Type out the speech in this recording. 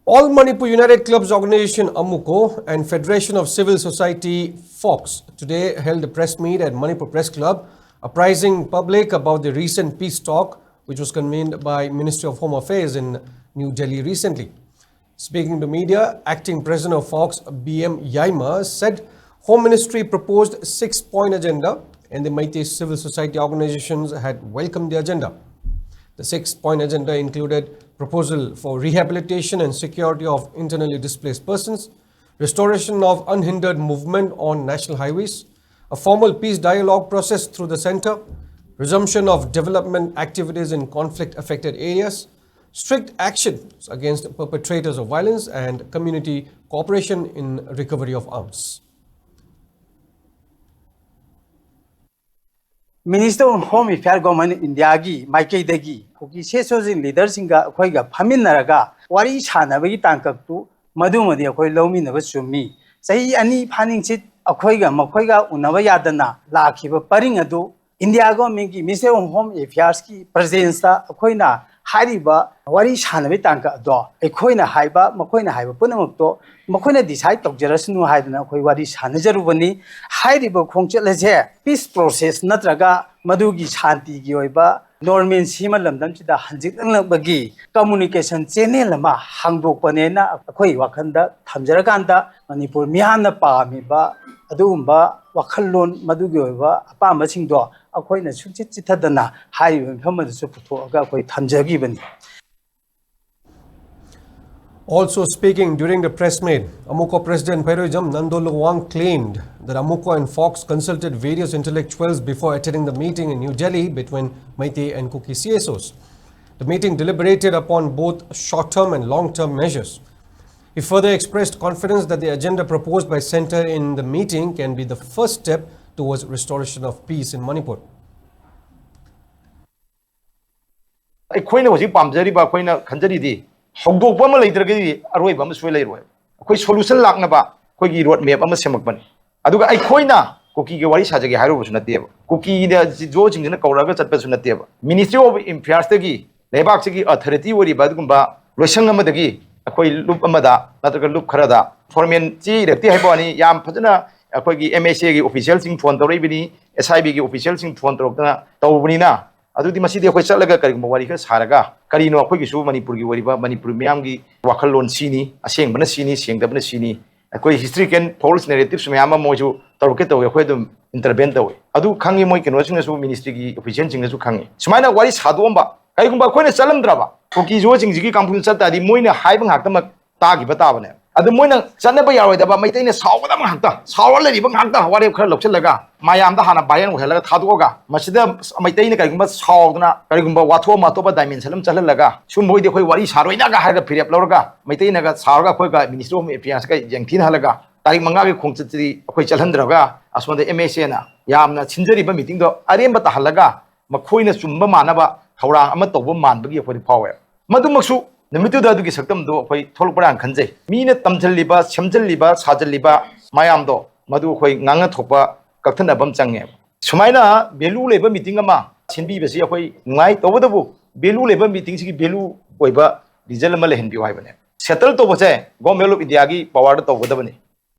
All Manipur United Clubs Organization Amuco and Federation of Civil Society Fox today held a press meet at Manipur Press Club, apprising public about the recent peace talk which was convened by Ministry of Home Affairs in New Delhi recently. Speaking to media, Acting President of Fox B.M. Yaima said Home Ministry proposed a 6-point agenda and the Meitei civil society organizations had welcomed the agenda. The 6-point agenda included proposal for rehabilitation and security of internally displaced persons, restoration of unhindered movement on national highways, a formal peace dialogue process through the center, resumption of development activities in conflict-affected areas, strict actions against perpetrators of violence, and community cooperation in recovery of arms. Minister of Home Affairs Government India gi Maikei dagi Kuki Sesozin leaders inga Koiga Paminaraga Wari Shana Vigi Tankaktu Madumadi Akoi Lomi Navasumi Say Ani Panning Chit Akoiga Makoiga Unavayadana Lakiba Paringadu India Government Minister of Home Affairs ki Presence Akoina Hariba Wari Shana Vitanka do Ekoina Haiba Makoina Haiba Punamuto Makoina decide to Jerasunu Haidana Koi Wari Shana Jarubani Hariba Kongcheleze peace process Natraga Madugi Shanti Gioiba Norman Simalam Damchida Hanjik Bagi communication Chenelama Hangbo Panena Koi Wakanda Tamjaraganda Manipur Miana Pamiba Adumba Wakalon Madugioiba Apama Singdo Akoina Suchitadana Hai Pama Suputo Agakoi Tamjagibani. Also speaking during the press meet, Amuco President Peroijam Nandoluwang claimed that Amuco and Fox consulted various intellectuals before attending the meeting in New Delhi between Meitei and Kuki CSOs. The meeting deliberated upon both short-term and long-term measures. He further expressed confidence that the agenda proposed by Centre in the meeting can be the first step towards restoration of peace in Manipur. Hogdokpa laitergadi aroi bam soi lairoi akoi solution lakna ba koi gi road map ama semakban aduga ai khoina kuki ge wari sajage hairu busna teba kuki da jo jingna kauraga chatpa suna teba Ministry of Affairs gi lebak gi authority wori badgumba loisang ama dagi akoi loop amada natraga loop kharada foreman chi repti haibani yam phajana akoi gi MSA gi official sing phone tawrei bini SIB gi official sing phone tawrokna tawbani na adudi masidi akoi chatlaga karigumba wari kha saraga karino akoi gi su Manipur gi wariba Manipur miyam gi wakalon sini aseng bana sini sengdabna sini akoi history ken false narratives miyam ma moju tawke tawe akoi dum intervene tawe adu khangi moi keno sing su ministry gi official sing su khangi sumaina wari sadomba kaigumba koina chalamdraba koki jo sing gi kampun chata di moina haibang hakta ta gi bata bane adu moina chanaba yaroi daba maitaina sawada ma hakta sawala li bang hakta wari khar lokchalaga mayam da hana bayan helaga thadoga masida maitaina kaigumba sawduna kaigumba watho matoba dimension chalalaga sumoi de khoi wari saroina ga harga phirep lorga maitaina ga sarga khoi ga Ministry of Affairs ga jengthin halaga tarik manga gi khongchitri khoi chalhandraga asonda MSA na yamna chinjari ba meeting do aremba ta halaga makhoina chumba manaba thawrang ama tobo manbagi khoi phawe madumaksu namitu da dugi saktam do khoi tholpara khanjai mina tamjalliba semjalliba sajalliba mayam do madu khoi nganga thopa kakthana bam change sumaina value leba meeting ama sinbi besi khoi ngai tobadabu value leba meeting sigi value oiba result ama lehenbi hoibane settle to bose government of India gi power to bodabani